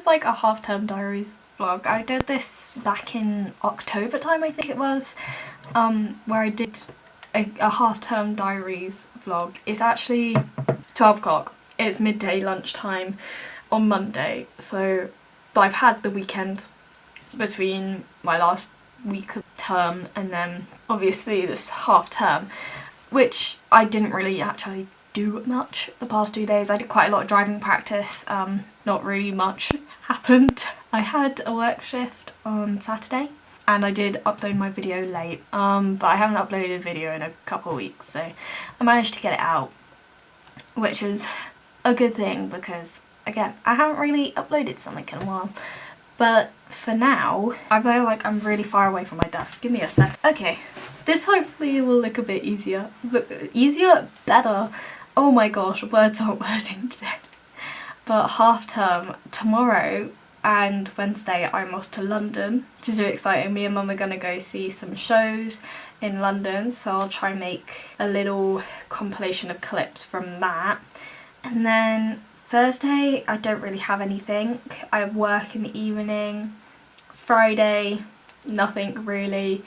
is like a half-term diaries vlog. I did this back in October time, I think it was, where I did a half-term diaries vlog. It's actually 12 o'clock. It's midday lunchtime on Monday, so I've had the weekend between my last week of term and then obviously this half term, which I didn't really actually do much the past 2 days. I did quite a lot of driving practice, not really much happened. I had a work shift on Saturday and I did upload my video late, but I haven't uploaded a video in a couple of weeks, so I managed to get it out, which is a good thing because, again, I haven't really uploaded something in a while. But for now, I feel like I'm really far away from my desk. Give me a sec. Okay, this hopefully will look a bit easier. Easier? Better. Oh my gosh, words aren't wording today. But half term, tomorrow and Wednesday I'm off to London, which is really exciting. Me and Mum are gonna go see some shows in London, so I'll try and make a little compilation of clips from that. And then Thursday, I don't really have anything. I have work in the evening. Friday, nothing really.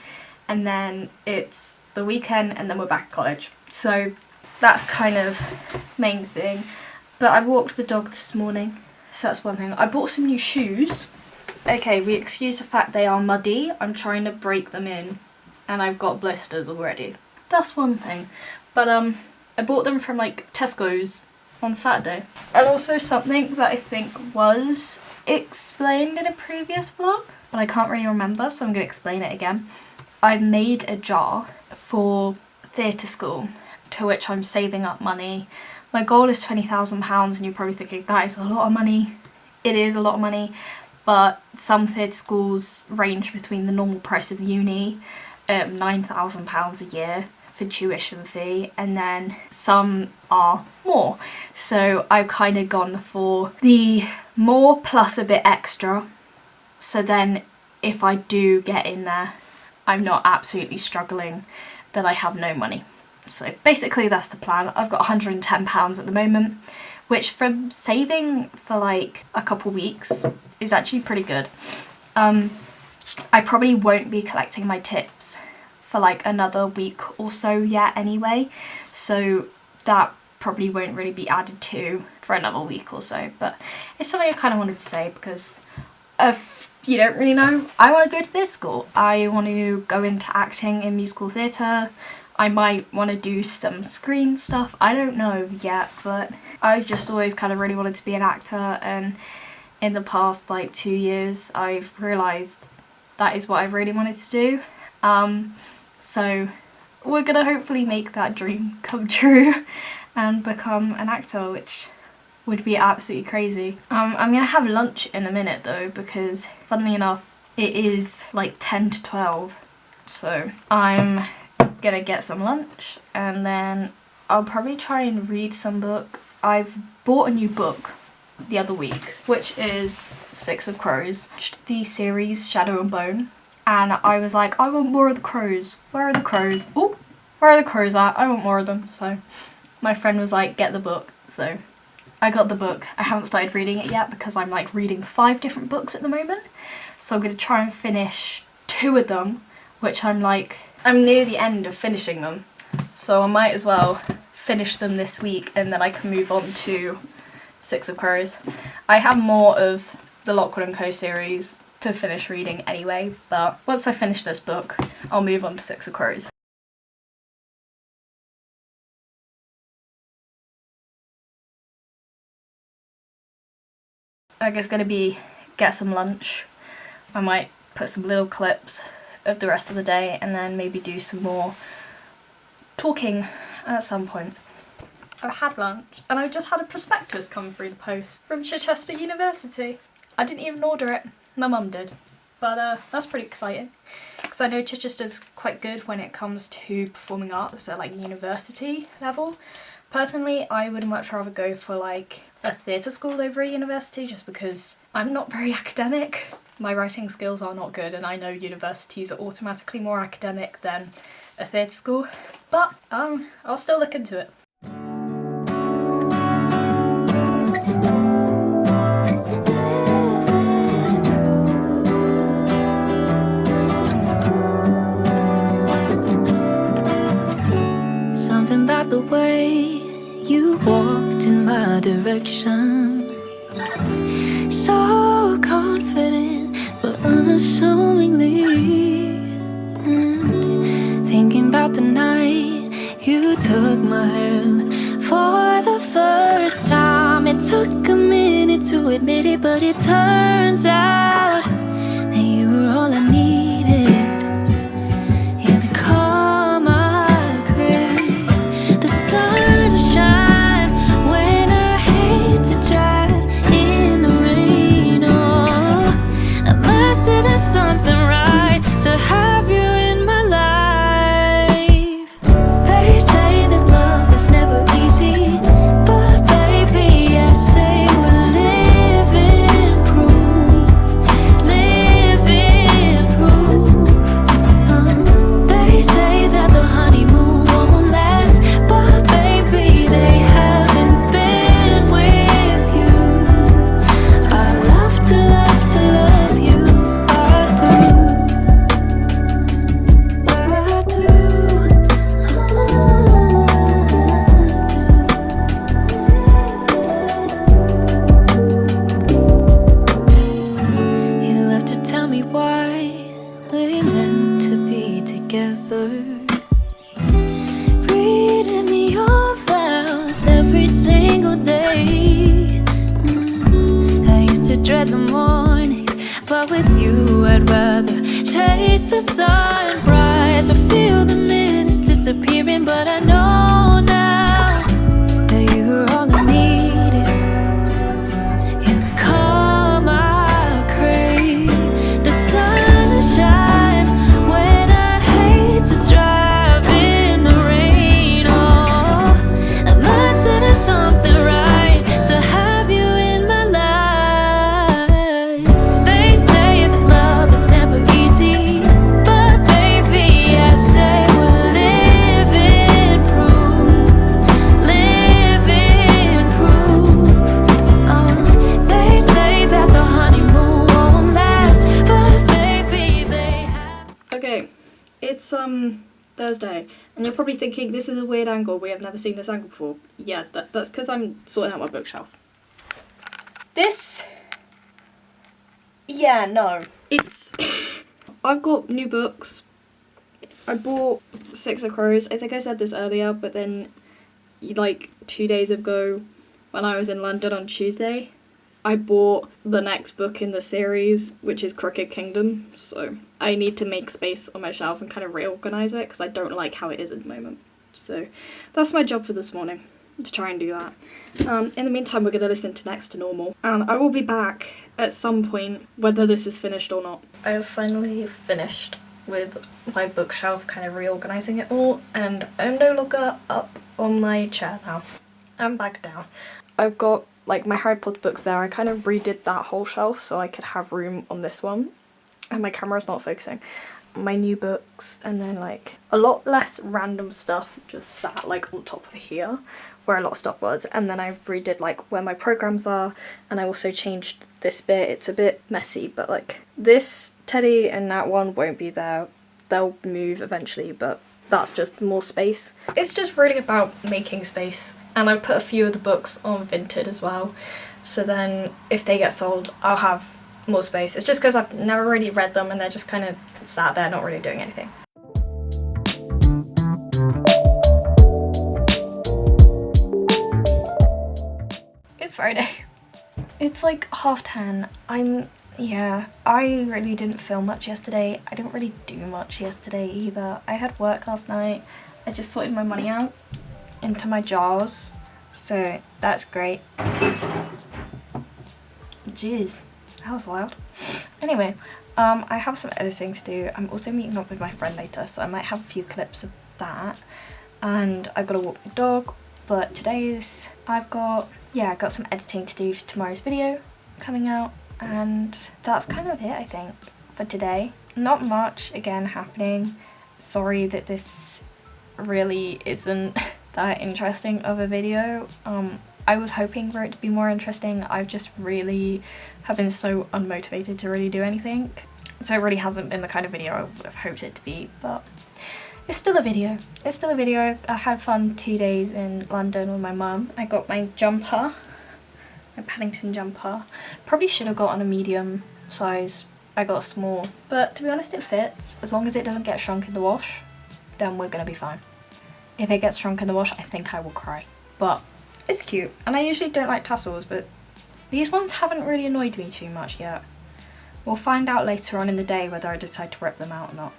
And then it's the weekend and then we're back at college. So that's kind of main thing. But I walked the dog this morning, so that's one thing. I bought some new shoes. Okay, we excuse the fact they are muddy. I'm trying to break them in and I've got blisters already. That's one thing. But I bought them from like Tesco's on Saturday. And also something that I think was explained in a previous vlog, but I can't really remember, so I'm going to explain it again. I've made a jar for theatre school, to which I'm saving up money. My goal is £20,000 and you're probably thinking that is a lot of money. It is a lot of money, but some theatre schools range between the normal price of uni, £9,000 a year for tuition fee, and then some are more. So I've kind of gone for the more plus a bit extra, so then if I do get in there I'm not absolutely struggling that I have no money. So basically that's the plan. I've got £110 at the moment, which from saving for like a couple weeks is actually pretty good. I probably won't be collecting my tips for like another week or so yet anyway, so that probably won't really be added to for another week or so, but it's something I kind of wanted to say because if you don't really know, I want to go to theatre school. I want to go into acting in musical theatre. I might want to do some screen stuff, I don't know yet, but I've just always kind of really wanted to be an actor, and in the past like 2 years I've realised that is what I really wanted to do. So we're gonna hopefully make that dream come true and become an actor, which would be absolutely crazy. I'm gonna have lunch in a minute though, because funnily enough it is like 10 to 12, so I'm gonna get some lunch and then I'll probably try and read some book. I've bought a new book the other week, which is Six of Crows, the series Shadow and Bone. And I was like, I want more of the crows. Where are the crows? Oh, where are the crows at? I want more of them. So my friend was like, get the book. So I got the book. I haven't started reading it yet because I'm like reading 5 different books at the moment. So I'm going to try and finish 2 of them, which I'm near the end of finishing them. So I might as well finish them this week and then I can move on to Six of Crows. I have more of the Lockwood & Co series to finish reading anyway, but once I finish this book I'll move on to Six of Crows. I guess gonna be get some lunch. I might put some little clips of the rest of the day and then maybe do some more talking at some point. I've had lunch and I've just had a prospectus come through the post from Chichester University. I didn't even order it. My mum did, but that's pretty exciting because I know Chichester's quite good when it comes to performing arts at like university level. Personally, I would much rather go for like a theatre school over a university just because I'm not very academic. My writing skills are not good and I know universities are automatically more academic than a theatre school, but I'll still look into it. my direction. So confident, but unassumingly. And thinking about the night you took my hand for the first time. It took a minute to admit it, but it turns out that you were all I needed. Yeah, the calm I crave, the sunshine when I hate to drive in the rain. Oh, I must have done something right to have you in my life. They say that love is never easy, but baby, I say we're living proof, living proof. They say that the honeymoon won't last, but baby, they haven't been with you. I love to love to love you. I do. You love to tell me why we're meant to be together. Reading me your vows every single day. I used to dread the mornings, but with you I'd rather chase the sunrise or feel the minutes disappearing. But I know now that you were all I needed. You're the calm I crave, the sunshine when I hate to drive in the rain. Oh, I must have done something right to have you in my life. They say that love is never easy, but baby, I say we're living proof, living proof. They say that the honeymoon won't last, but baby, they have. Okay, it's Thursday, and you're probably thinking this is a weird angle. We have never seen this angle before. Yeah, that's because I'm sorting out my bookshelf. This, yeah, no, it's. I've got new books. I bought Six of Crows. I think I said this earlier, but then, like 2 days ago, when I was in London on Tuesday, I bought the next book in the series, which is Crooked Kingdom. So I need to make space on my shelf and kind of reorganize it because I don't like how it is at the moment. So that's my job for this morning, to try and do that. In the meantime, we're going to listen to Next to Normal. And I will be back at some point, whether this is finished or not. I have finally finished with my bookshelf, kind of reorganizing it all, and I'm no longer up on my chair now. I'm back down. I've got like my Harry Potter books there. I kind of redid that whole shelf so I could have room on this one, and my camera's not focusing. My new books, and then like a lot less random stuff just sat like on top of here where a lot of stuff was, and then I redid like where my programs are, and I also changed this bit. It's a bit messy, but like this teddy and that one won't be there. They'll move eventually, but that's just more space. It's just really about making space, and I've put a few of the books on Vinted as well, so then if they get sold I'll have more space. It's just because I've never really read them and they're just kind of sat there not really doing anything. It's Friday. It's like 10:30. I really didn't film much yesterday. I didn't really do much yesterday either. I had work last night. I just sorted my money out into my jars, so that's great. Jeez, that was loud. Anyway, I have some editing to do. I'm also meeting up with my friend later, so I might have a few clips of that. And I've got to walk the dog, but today's I've got some editing to do for tomorrow's video coming out, and that's kind of it I think for today. Not much again happening. Sorry that this really isn't that interesting of a video. I was hoping for it to be more interesting. I've just really have been so unmotivated to really do anything, so it really hasn't been the kind of video I would have hoped it to be, but it's still a video. It's still a video. I had fun 2 days in London with my mum. I got my jumper, my Paddington jumper. Probably should have gotten a medium size. I got a small, but to be honest it fits. As long as it doesn't get shrunk in the wash, then we're gonna be fine. If it gets shrunk in the wash, I think I will cry. But it's cute, and I usually don't like tassels, but these ones haven't really annoyed me too much yet. We'll find out later on in the day whether I decide to rip them out or not.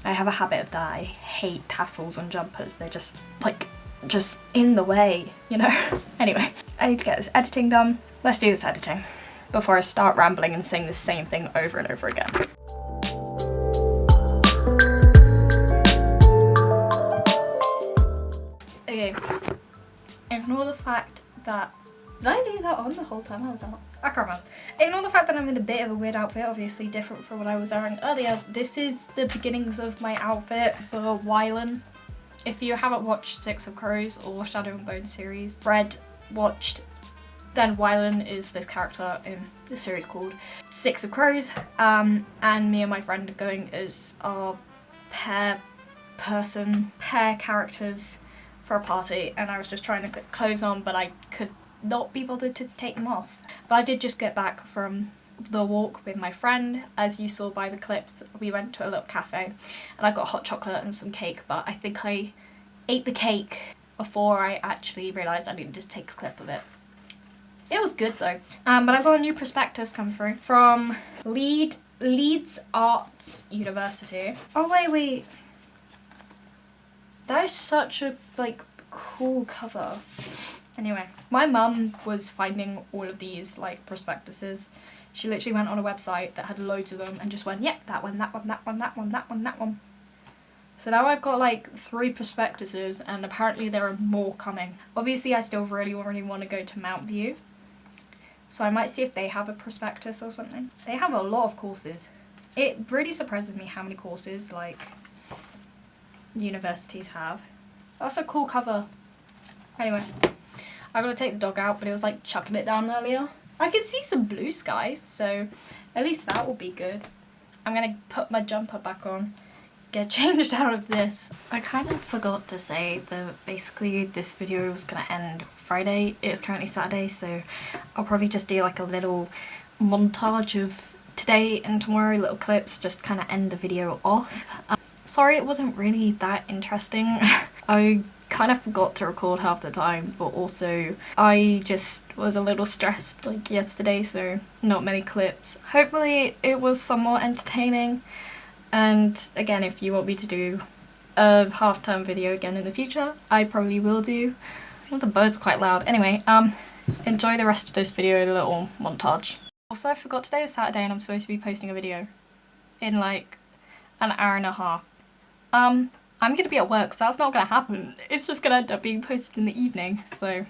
I have a habit of that. I hate tassels on jumpers. They're just like, just in the way, you know? Anyway, I need to get this editing done. Let's do this editing before I start rambling and saying the same thing over and over again. Okay, ignore the fact that, did I leave that on the whole time I was out? I can't remember. Ignore the fact that I'm in a bit of a weird outfit, obviously different from what I was wearing earlier. This is the beginnings of my outfit for Wylan. If you haven't watched Six of Crows or Shadow and Bone series, Fred watched, then Wylan is this character in the series called Six of Crows. And me and my friend are going as our pair characters for a party, and I was just trying to put clothes on, but I could not be bothered to take them off. But I did just get back from the walk with my friend. As you saw by the clips, we went to a little cafe and I got hot chocolate and some cake, but I think I ate the cake before I actually realised I needed to take a clip of it. It was good though. But I got a new prospectus come through from Leeds Arts University. Oh wait. That is such a like cool cover. Anyway, my mum was finding all of these like prospectuses. She literally went on a website that had loads of them and just went, yep, that one, that one, that one, that one, that one, that one. So now I've got like 3 prospectuses, and apparently there are more coming. Obviously I still really want to go to Mount View, so I might see if they have a prospectus or something. They have a lot of courses. It really surprises me how many courses like universities have. That's a cool cover. Anyway, I gotta take the dog out, but it was like chucking it down earlier. I can see some blue skies, so at least that will be good. I'm gonna put my jumper back on, get changed out of this. I kind of forgot to say that basically this video was gonna end Friday. It's currently Saturday, so I'll probably just do like a little montage of today and tomorrow, little clips, just kind of end the video off. Sorry it wasn't really that interesting. I kind of forgot to record half the time, but also I just was a little stressed like yesterday, so not many clips. Hopefully it was somewhat entertaining, and again, if you want me to do a half-term video again in the future, I probably will do. Oh, the bird's quite loud. Anyway, enjoy the rest of this video, the little montage. Also, I forgot today is Saturday and I'm supposed to be posting a video in like an hour and a half. I'm gonna be at work, so that's not gonna happen. It's just gonna end up being posted in the evening, so